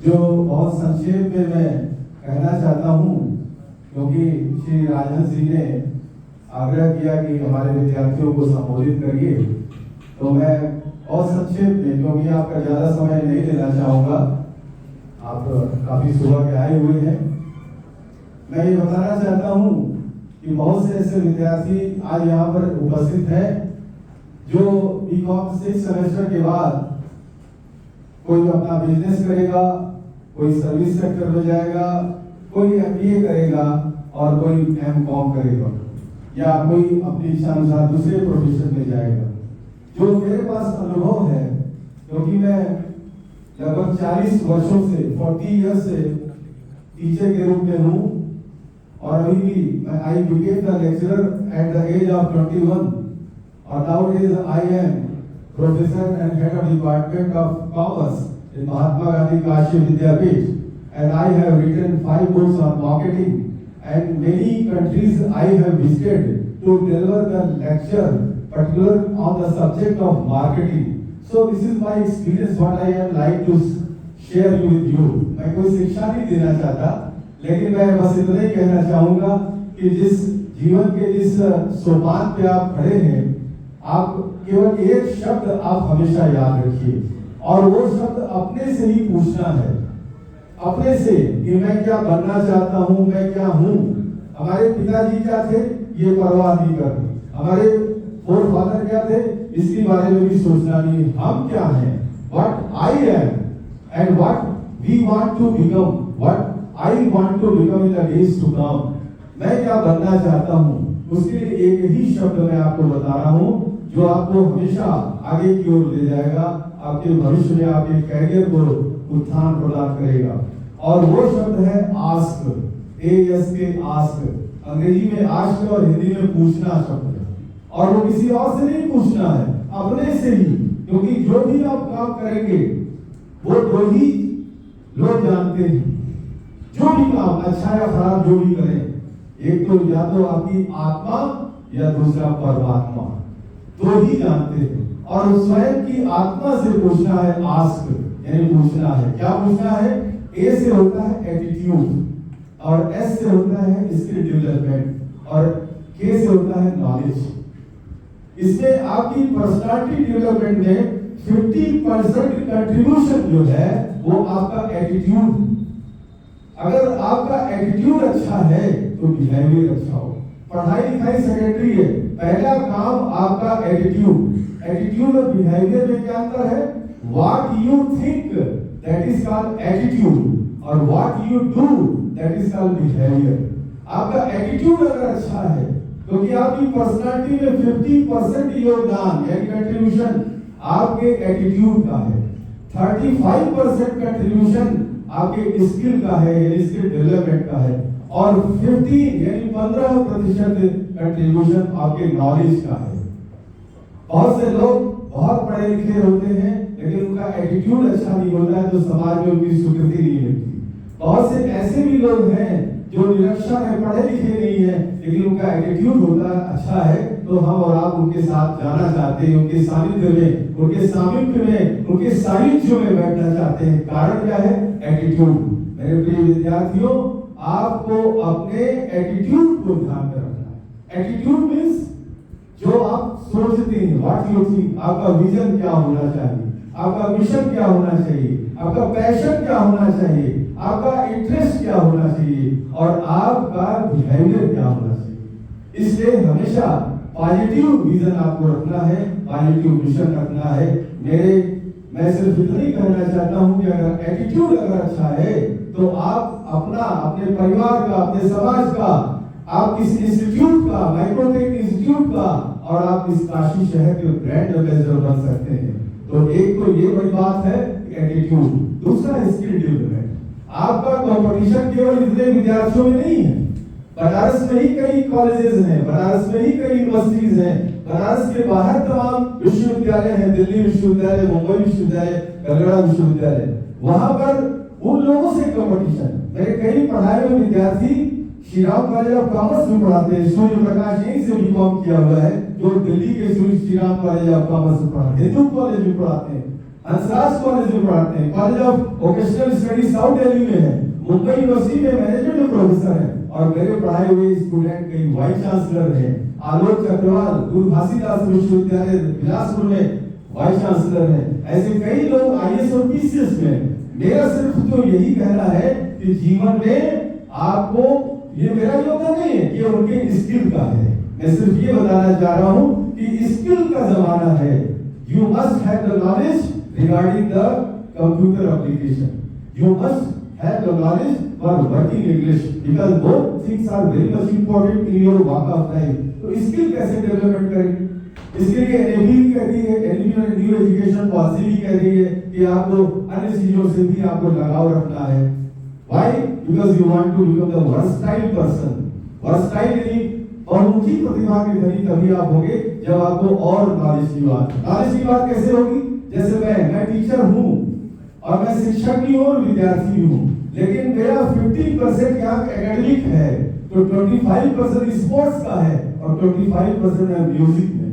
जो बहुत संक्षेप में मैं कहना चाहता हूँ, क्योंकि श्री राजहंस जी ने आग्रह किया कि हमारे विद्यार्थियों को संबोधित करिए, तो मैं बहुत संक्षेप में, क्योंकि आपका ज़्यादा समय नहीं लेना चाहूँगा, आप काफ़ी सुबह के आए हुए हैं। मैं ये बताना चाहता हूँ कि बहुत से ऐसे विद्यार्थी आज यहाँ पर उपस्थित हैं जो बीकॉम 6 सेमेस्टर के बाद कोई अपना बिजनेस करेगा, कोई सर्विस सेक्टर में जाएगा, कोई एमबीए करेगा और कोई एमकॉम करेगा, या कोई अपनी इच्छा अनुसार दूसरे प्रोफेशन में जाएगा। जो मेरे पास अनुभव है, क्योंकि मैं लगभग 40 वर्षों से 40 ईयर्स से टीचर के रूप में हूँ, और अभी भी I became the lecturer at the age of 21, और nowadays I am Professor and Head of Department of Commerce in Mahatma Gandhi Kashi Vidyapith, and I have written 5 books on marketing, and many countries I have visited to deliver the lecture particular on the subject of marketing. So this is my experience, what I am like to share with you. मैं कोई शिक्षा नहीं देना चाहता, लेकिन मैं बस इतना ही कहना चाहूँगा कि जिस जीवन के जिस सोपान पे आप खड़े हैं, आप केवल एक शब्द आप हमेशा याद रखिए, और वो शब्द अपने से ही पूछना है, अपने से कि मैं क्या बनना चाहता हूँ, मैं क्या हूँ। हमारे पिताजी क्या थे ये परवाह नहीं करनी, हमारे फोर फादर क्या थे इसके बारे में भी सोचना नहीं। हम क्या हैं, what I am and what we want to become, what I want to become in the days to come. मैं क्या बनना चाहता हूँ, उसके लिए एक ही शब्द मैं आपको बता रहा हूँ जो आपको हमेशा आगे की ओर ले जाएगा, आपके भविष्य में आपके कैरियर को उत्थान प्रदान करेगा, और वो शब्द है आस्क, ASK, आस्क। अंग्रेजी में आस्क और हिंदी में पूछना शब्द है, और वो किसी और से नहीं पूछना है, अपने से ही, क्योंकि जो भी आप काम करेंगे वो 2 ही लोग जानते हैं। जो भी काम अच्छा या खराब जो भी करें, एक तो या तो आपकी आत्मा या दूसरा परमात्मा, 2 ही जानते हैं। और स्वयं की आत्मा से पूछना है आस्क, यानी पूछना है। क्या पूछना है? ए से होता है एटीट्यूड, और एस से होता है स्किल डेवलपमेंट, और के से होता है नॉलेज। इसमें आपकी पर्सनालिटी डेवलपमेंट में 50% कंट्रीब्यूशन जो है वो आपका एटीट्यूड। अगर आपका एटीट्यूड अच्छा है तो बिहेवियर अच्छा हो। पढ़ाई लिखाई सेकेंडरी है, पहला काम आपका एटीट्यूड। एटीट्यूड और बिहेवियर में क्या अंतर है? What you think that is called attitude, और what you do that is called behaviour. आपका एटीट्यूड अगर अच्छा है, क्योंकि आपकी पर्सनालिटी में 50% योगदान यानी कंट्रीब्यूशन आपके एटीट्यूड का है, 35% कंट्रीब्यूशन आपके स्किल का है यानी स्किल डेवलपमेंट का है, और 15 यानी 15% कंट्रीब्यूशन आपके नॉलेज का है। बहुत से लोग बहुत पढ़े लिखे होते हैं, लेकिन उनका एटीट्यूड अच्छा नहीं होता है, तो समाज में उनकी स्वीकृति नहीं मिलती। बहुत से ऐसे भी लोग हैं जो निरक्षर है, पढ़े लिखे नहीं है, लेकिन उनका एटीट्यूड होता अच्छा है, तो हम और आप उनके साथ जाना चाहते हैं, उनके सानिध्य में, उनके सामिप्य में, उनके सानिध्य में बैठना चाहते हैं। कारण क्या है? एटीट्यूड। मेरे प्रिय विद्यार्थियों, आपको अपने एटीट्यूड को ध्यान में रखना है। एटीट्यूड मीन्स जो आप सोचते हैं, व्हाट यू थिंक, आपका विजन क्या होना चाहिए, आपका मिशन क्या होना चाहिए, आपका पैशन क्या होना चाहिए, आपका इंटरेस्ट क्या होना चाहिए, और आपका बिहेवियर क्या होना चाहिए। इसलिए हमेशा पॉजिटिव विजन आपको रखना है, पॉजिटिव मिशन रखना है। मैं सिर्फ इतना ही कहना चाहता हूं कि अगर एटीट्यूड अगर अच्छा है तो आप अपना, अपने परिवार का, अपने समाज का, आप इस इंस्टीट्यूट का, माइक्रोटेक इंस्टीट्यूट का, और आप इस काशी शहर के ब्रांड एम्बेसडर बन सकते हैं। तो एक तो ये बड़ी बात है एटीट्यूड, दूसरा स्किल डेवलपमेंट। आपका कंपटीशन केवल इतने विद्यार्थियों में नहीं है, बनारस में ही कई कॉलेजेस हैं, बनारस में ही कई यूनिवर्सिटीज हैं, बनारस के बाहर तमाम विश्वविद्यालय हैं, दिल्ली विश्वविद्यालय, मुंबई विश्वविद्यालय, कलकत्ता विश्वविद्यालय, वहां पर उन लोगों से कंपटीशन। मेरे कई पढ़ाए हुए विद्यार्थी Shri Ram college of commerce में पढ़ाते हैं, सूर्य प्रकाश यहीं से बीकॉम किया हुआ है, जो दिल्ली के Shri Ram college of commerce में पढ़ाते हैं, हिंदू कॉलेज में पढ़ाते हैं। हंसराज कॉलेज में पढ़ाते हैं, college of vocational studies south Delhi में है, मुंबई यूनिवर्सिटी में मैनेजमेंट में प्रोफेसर है, और मेरे पढ़ाए हुए स्टूडेंट कई वाइस चांसलर हैं। आलोक चक्रवाल गुरु घासीदास विश्वविद्यालय बिलासपुर में वाइस चांसलर हैं। ऐसे कई लोग आईएएस और पीसीएस में। मेरा सिर्फ तो यही कहना है कि जीवन में आपको, ये मेरा योगदान नहीं है, ये उनके स्किल का है। मैं सिर्फ ये बताना चाह रहा हूं कि स्किल का जमाना है। You must have the knowledge regarding the computer application, you must have the knowledge for working English because both things are very much important in your walk of life. तो स्किल कैसे development करेंगे? इसके लिए NEP भी कहती है, NEP new education policy भी कह रही है कि आपको अन्य चीजों से भी आपको लगाव रखना है। Why? Because you want to become the versatile person. Versatile यानी बहुमुखी प्रतिभा के धनी तभी आप होगे जब आपको और नॉलेज की बात कैसे होगी? जैसे मैं टीचर हूँ और मैं शिक्षक भी हूँ और विद्यार्थी भी हूँ, लेकिन मेरा 50% यहाँ एकेडमिक है, तो 25% स्पोर्ट्स का है और 25% है म्यूजिक में।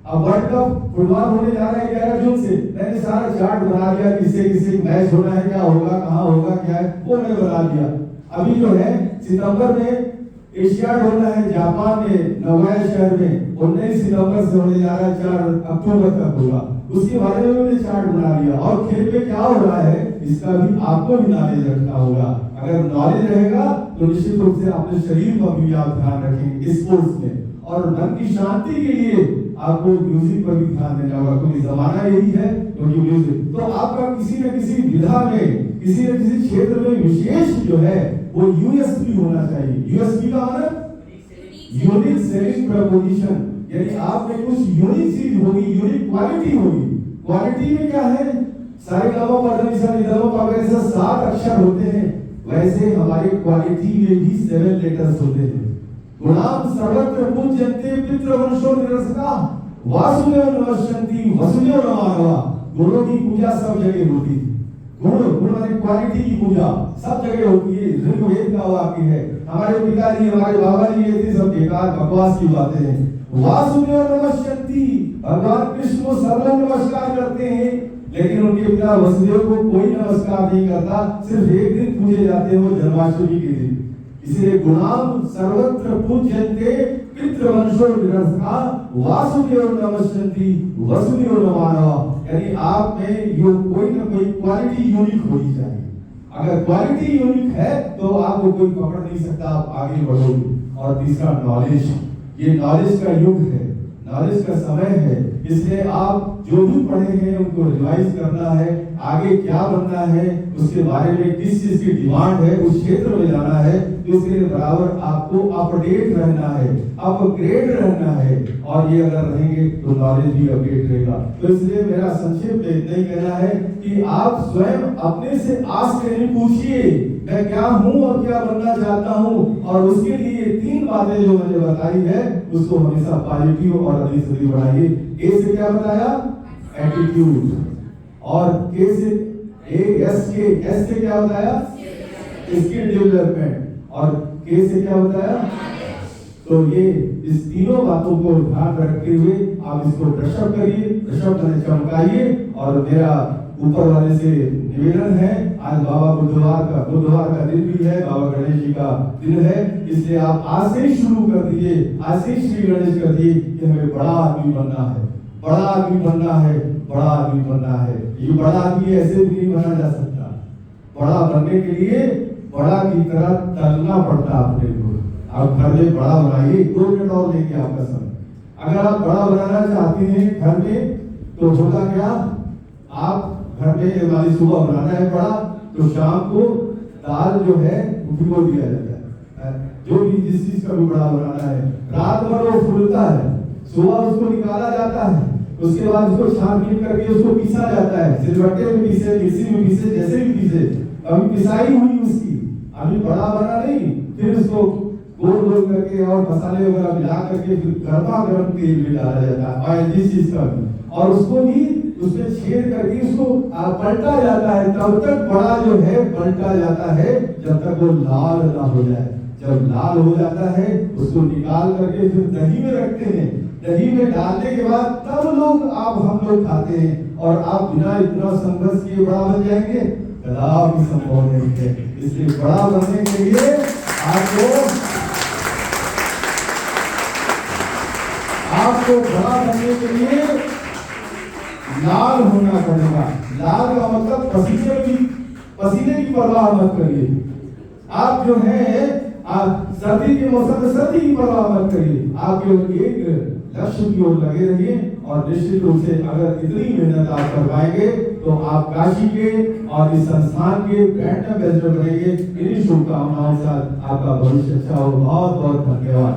अब वर्ल्ड कप फुटबॉल होने जा रहा है 11 जून से, मैंने सारा चार्ट बना लिया, किससे मैच होना है, क्या होगा, कहाँ होगा, क्या है, वो मैंने बना लिया। अभी जो है सितंबर में एशियाड होना है जापान में नगोया शहर में, 19 सितंबर से होने जा रहा है, 4 अक्टूबर तक होगा। उसके बारे में मैंने चार्ट बना लिया, और खेल में क्या हो रहा है इसका भी आपको भी नॉलेज रखना होगा। अगर नॉलेज रहेगा तो निश्चित रूप से अपने शरीर का भी आप ध्यान रखेंगे स्पोर्ट्स में, और मन की शांति के लिए आपको म्यूजिक पर भी ध्यान देना होगा, क्योंकि जमाना यही है। क्योंकि म्यूजिक तो आपका किसी न किसी विधा में, किसी न किसी क्षेत्र में विशेष जो है वो यूएसपी होना चाहिए। यूएसपी का मतलब यूनिक सेलिंग प्रपोजिशन, यानी आप में कुछ यूनिक चीज होगी, यूनिक क्वालिटी होगी। क्वालिटी में क्या है? सारे गाँव पर 7 अक्षर होते हैं, वैसे हमारे क्वालिटी में भी 7 लेटर्स होते हैं। गुणाम सर्वत्र पूज्यन्ते पितृवंशो निरसका वासुदेव नमस्यन्ति वसुदेव नमानवा। गुणों की पूजा सब जगह होती है। गुण माने क्वालिटी की पूजा सब जगह होती है। ऋग्वेद का वाक्य है। हमारे पिताजी, हमारे बाबा जी ये थी सब बेकार बकवास की बातें हैं। वासुदेव नमस्यन्ति, भगवान कृष्ण को सब लोग नमस्कार करते हैं, लेकिन उनके पिता वसुदेव को कोई नमस्कार नहीं करता, सिर्फ एक दिन पूजे जाते हैं, वो जन्माष्टमी के दिन। इसलिए गुणाम सर्वत्र पूज्यन्ते पितृवंशो निरसका वासुदेव नमस्यन्ति वसुदेव नमानवा। यानी आप में यो कोई ना कोई क्वालिटी यूनिक होनी चाहिए। अगर क्वालिटी यूनिक है तो आपको कोई पकड़ नहीं सकता, आप आगे बढ़ोगे। और तीसरा नॉलेज, ये नॉलेज का युग है, नॉलेज का समय है, इसलिए आप जो भी पढ़े हैं उनको रिवाइज करना है। आगे क्या बनना है, उसके बारे में किस चीज की डिमांड है, उस क्षेत्र में जाना है, तो इसके लिए बराबर आपको अपडेट रहना है, अपग्रेड रहना है। और ये अगर रहेंगे तो नॉलेज भी अपडेट रहेगा। तो इसलिए मेरा संक्षेप में इतना ही कहना है कि आप स्वयं अपने से आस्क करें, पूछिए मैं क्या हूँ और क्या बनना चाहता हूँ, और उसके लिए 3 बातें जो मैंने बताई है उसको हमेशा पॉजिटिव और अधिक से अधिक बनाइए। ए से क्या बताया? एटीट्यूड। और के से एस से क्या बताया? Skill development. और के से क्या बताया? तो ये इस तीनों बातों को ध्यान रखते हुए आप इसको ब्रशअप करिए, ब्रशअप मैंने चमकाइए। और मेरा ऊपर वाले से निवेदन है, आज बाबा बुधवार का दिन भी है, बाबा गणेश जी का दिन है, इसलिए आप आज से ही शुरू कर दीजिए, आज से ही श्री गणेश कर दिए कि हमें बड़ा आदमी बनना है, बड़ा आदमी बनना है, बड़ा आदमी बनना है। ये बड़ा आदमी ऐसे भी नहीं बना जा सकता। बड़ा बनने के लिए बड़ा की तरह चलना पड़ता है अपने को। आप घर में बड़ा बनाइए, 2 मिनट और लेंगे आपका समय। अगर आप बड़ा बनाना चाहते हैं घर में, तो होगा क्या? आप घर में वाली सुबह बनाना है बड़ा, तो शाम को दाल जो है भिगो दिया जाता है। जो भी जिस चीज का भी बड़ा बनाना है, रात भर वो फूलता है, सुबह उसको निकाला जाता है, उसके बाद उसको छानबीन करके उसको पीसा जाता है, सिलबट्टे में पीसे, मिक्सी में पीसे, जैसे भी पीसे, अभी पिसाई हुई उसकी, अभी बड़ा बना नहीं। फिर उसको गोल गोल करके और मसाले वगैरह मिला करके फिर गर्मा गर्म तेल में डाला जाता है, ऑयल जिस चीज का भी, और उसको भी उसमें छेद करके उसको पलटा जाता है। तब तक बड़ा जो है पलटा जाता है जब तक वो लाल ना हो जाए। जब लाल हो जाता है उसको निकाल करके फिर दही में रखते हैं, दही में डालने के बाद तब हम लोग खाते हैं। और आप बिना इतना संघर्ष किए बड़ा बन जाएंगे, कदापि संभव नहीं है। इसलिए बड़ा बनने के लिए आपको बड़ा बनने के लिए लाल होना पड़ेगा। लाल का मतलब पसीने की परवाह मत करिए। आप जो है आप सर्दी के मौसम में सर्दी की परवाह मत करिए, आप केवल एक लक्ष्य की ओर लगे रहिए और निश्चित रूप से अगर इतनी मेहनत आप कर पाएंगे तो आप काशी के और इस संस्थान के ब्रांड एम्बेसडर बनेंगे। इन्हीं शुभकामनाओं के साथ आपका भविष्य अच्छा हो। बहुत बहुत धन्यवाद।